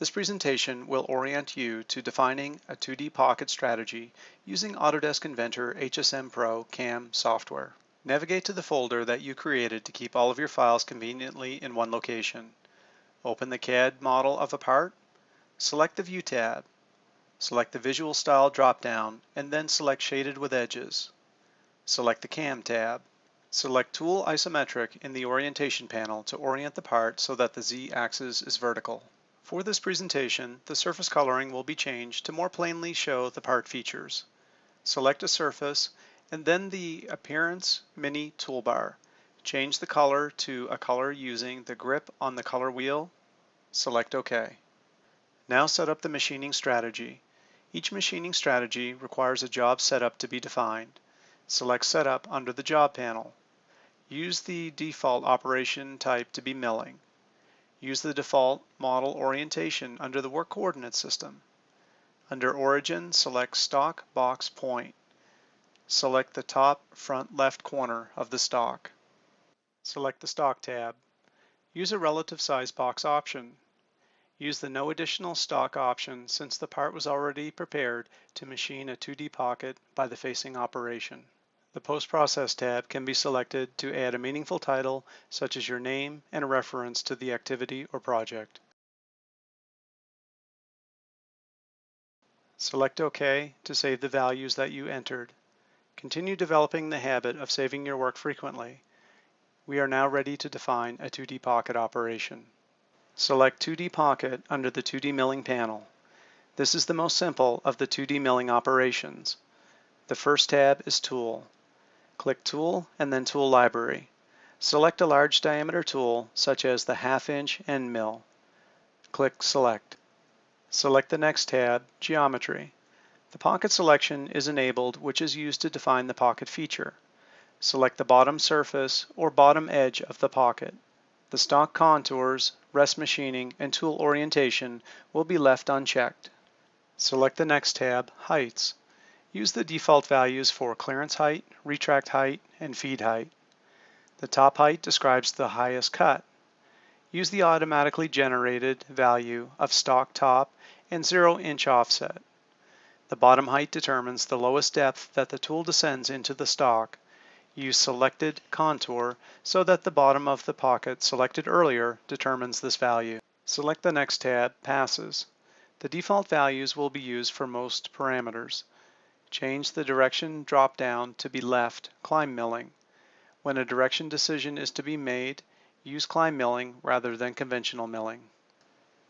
This presentation will orient you to defining a 2D Pocket strategy using Autodesk Inventor HSM Pro CAM software. Navigate to the folder that you created to keep all of your files conveniently in one location. Open the CAD model of a part, select the View tab, select the Visual Style drop-down, and then select Shaded with Edges. Select the CAM tab. Select Tool Isometric in the Orientation panel to orient the part so that the Z-axis is vertical. For this presentation, the surface coloring will be changed to more plainly show the part features. Select a surface and then the Appearance Mini toolbar. Change the color to a color using the grip on the color wheel. Select OK. Now set up the machining strategy. Each machining strategy requires a job setup to be defined. Select Setup under the Job panel. Use the default operation type to be milling. Use the default model orientation under the Work Coordinate System. Under Origin, select Stock Box Point. Select the top front left corner of the stock. Select the Stock tab. Use a relative size box option. Use the No Additional Stock option since the part was already prepared to machine a 2D pocket by the facing operation. The Post-Process tab can be selected to add a meaningful title such as your name and a reference to the activity or project. Select OK to save the values that you entered. Continue developing the habit of saving your work frequently. We are now ready to define a 2D Pocket operation. Select 2D Pocket under the 2D Milling panel. This is the most simple of the 2D milling operations. The first tab is Tool. Click Tool and then Tool Library. Select a large diameter tool such as the 1/2-inch end mill. Click Select. Select the next tab, Geometry. The pocket selection is enabled, which is used to define the pocket feature. Select the bottom surface or bottom edge of the pocket. The stock contours, rest machining, and tool orientation will be left unchecked. Select the next tab, Heights. Use the default values for clearance height, retract height, and feed height. The top height describes the highest cut. Use the automatically generated value of stock top and 0-inch offset. The bottom height determines the lowest depth that the tool descends into the stock. Use Selected Contour so that the bottom of the pocket selected earlier determines this value. Select the next tab, Passes. The default values will be used for most parameters. Change the direction drop-down to be left, climb milling. When a direction decision is to be made, use climb milling rather than conventional milling.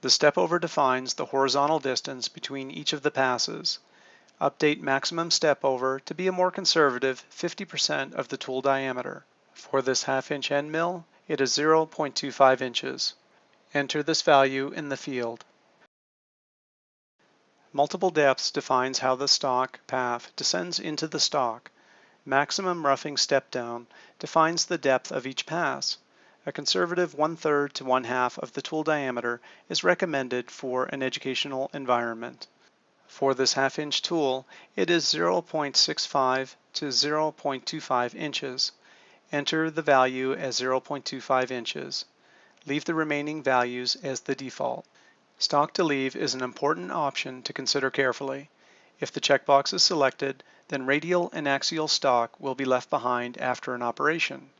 The step over defines the horizontal distance between each of the passes. Update maximum step over to be a more conservative 50% of the tool diameter. For this 1/2-inch end mill, it is 0.25 inches. Enter this value in the field. Multiple depths defines how the stock path descends into the stock. Maximum roughing step down defines the depth of each pass. A conservative 1/3 to 1/2 of the tool diameter is recommended for an educational environment. For this 1/2-inch tool, it is 0.65 to 0.25 inches. Enter the value as 0.25 inches. Leave the remaining values as the default. Stock to leave is an important option to consider carefully. If the checkbox is selected, then radial and axial stock will be left behind after an operation.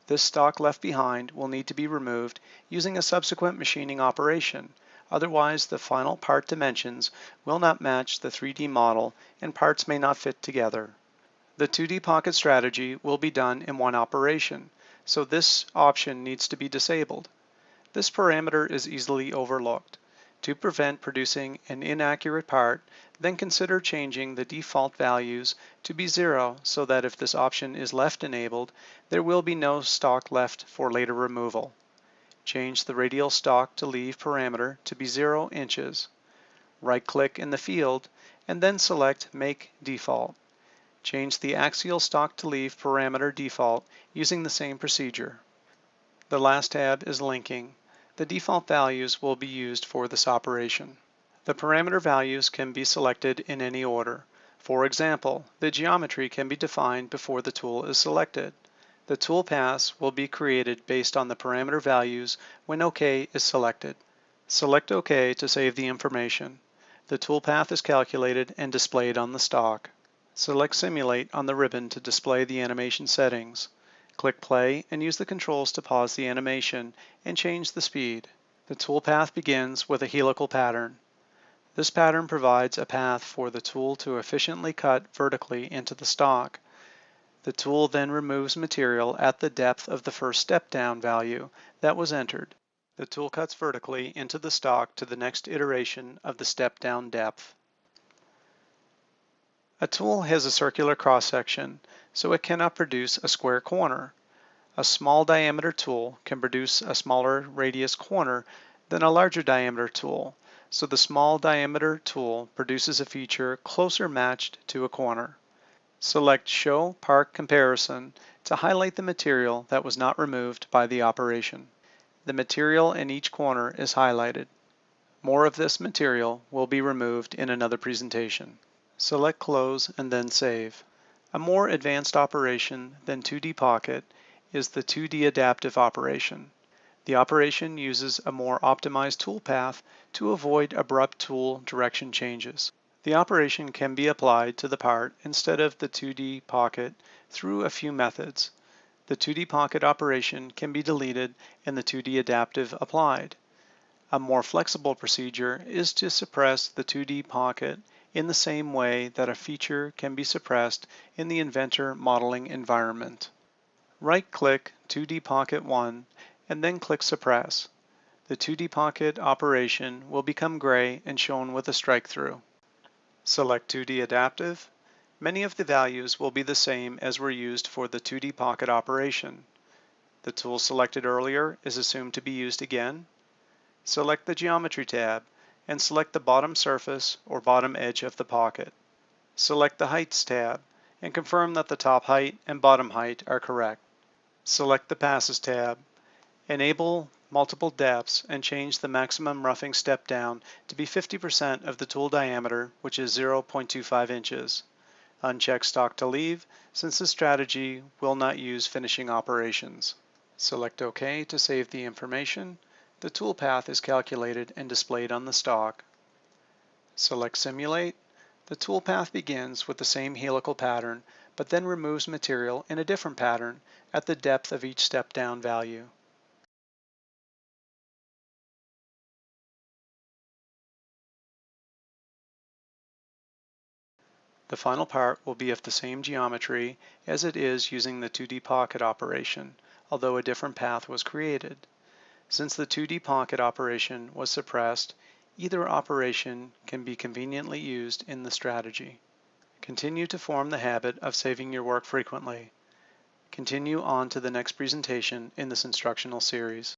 This stock left behind will need to be removed using a subsequent machining operation. Otherwise, the final part dimensions will not match the 3D model and parts may not fit together. The 2D Pocket strategy will be done in one operation, so this option needs to be disabled. This parameter is easily overlooked. To prevent producing an inaccurate part, then consider changing the default values to be 0 so that if this option is left enabled, there will be no stock left for later removal. Change the radial stock to leave parameter to be 0 inches. Right-click in the field and then select Make Default. Change the axial stock to leave parameter default using the same procedure. The last tab is Linking. The default values will be used for this operation. The parameter values can be selected in any order. For example, the geometry can be defined before the tool is selected. The tool pass will be created based on the parameter values when OK is selected. Select OK to save the information. The toolpath is calculated and displayed on the stock. Select Simulate on the ribbon to display the animation settings. Click play and use the controls to pause the animation and change the speed. The toolpath begins with a helical pattern. This pattern provides a path for the tool to efficiently cut vertically into the stock. The tool then removes material at the depth of the first step-down value that was entered. The tool cuts vertically into the stock to the next iteration of the step-down depth. A tool has a circular cross-section, so it cannot produce a square corner. A small diameter tool can produce a smaller radius corner than a larger diameter tool, so the small diameter tool produces a feature closer matched to a corner. Select Show Part Comparison to highlight the material that was not removed by the operation. The material in each corner is highlighted. More of this material will be removed in another presentation. Select Close and then Save. A more advanced operation than 2D Pocket is the 2D Adaptive operation. The operation uses a more optimized toolpath to avoid abrupt tool direction changes. The operation can be applied to the part instead of the 2D Pocket through a few methods. The 2D Pocket operation can be deleted and the 2D Adaptive applied. A more flexible procedure is to suppress the 2D Pocket in the same way that a feature can be suppressed in the Inventor modeling environment. Right-click 2D Pocket 1 and then click Suppress. The 2D Pocket operation will become gray and shown with a strike-through. Select 2D Adaptive. Many of the values will be the same as were used for the 2D Pocket operation. The tool selected earlier is assumed to be used again. Select the Geometry tab and select the bottom surface or bottom edge of the pocket. Select the Heights tab and confirm that the top height and bottom height are correct. Select the Passes tab. Enable multiple depths and change the maximum roughing step down to be 50% of the tool diameter, which is 0.25 inches. Uncheck Stock to leave, since this strategy will not use finishing operations. Select OK to save the information. The toolpath is calculated and displayed on the stock. Select Simulate. The toolpath begins with the same helical pattern, but then removes material in a different pattern at the depth of each step-down value. The final part will be of the same geometry as it is using the 2D Pocket operation, although a different path was created. Since the 2D Pocket operation was suppressed, either operation can be conveniently used in the strategy. Continue to form the habit of saving your work frequently. Continue on to the next presentation in this instructional series.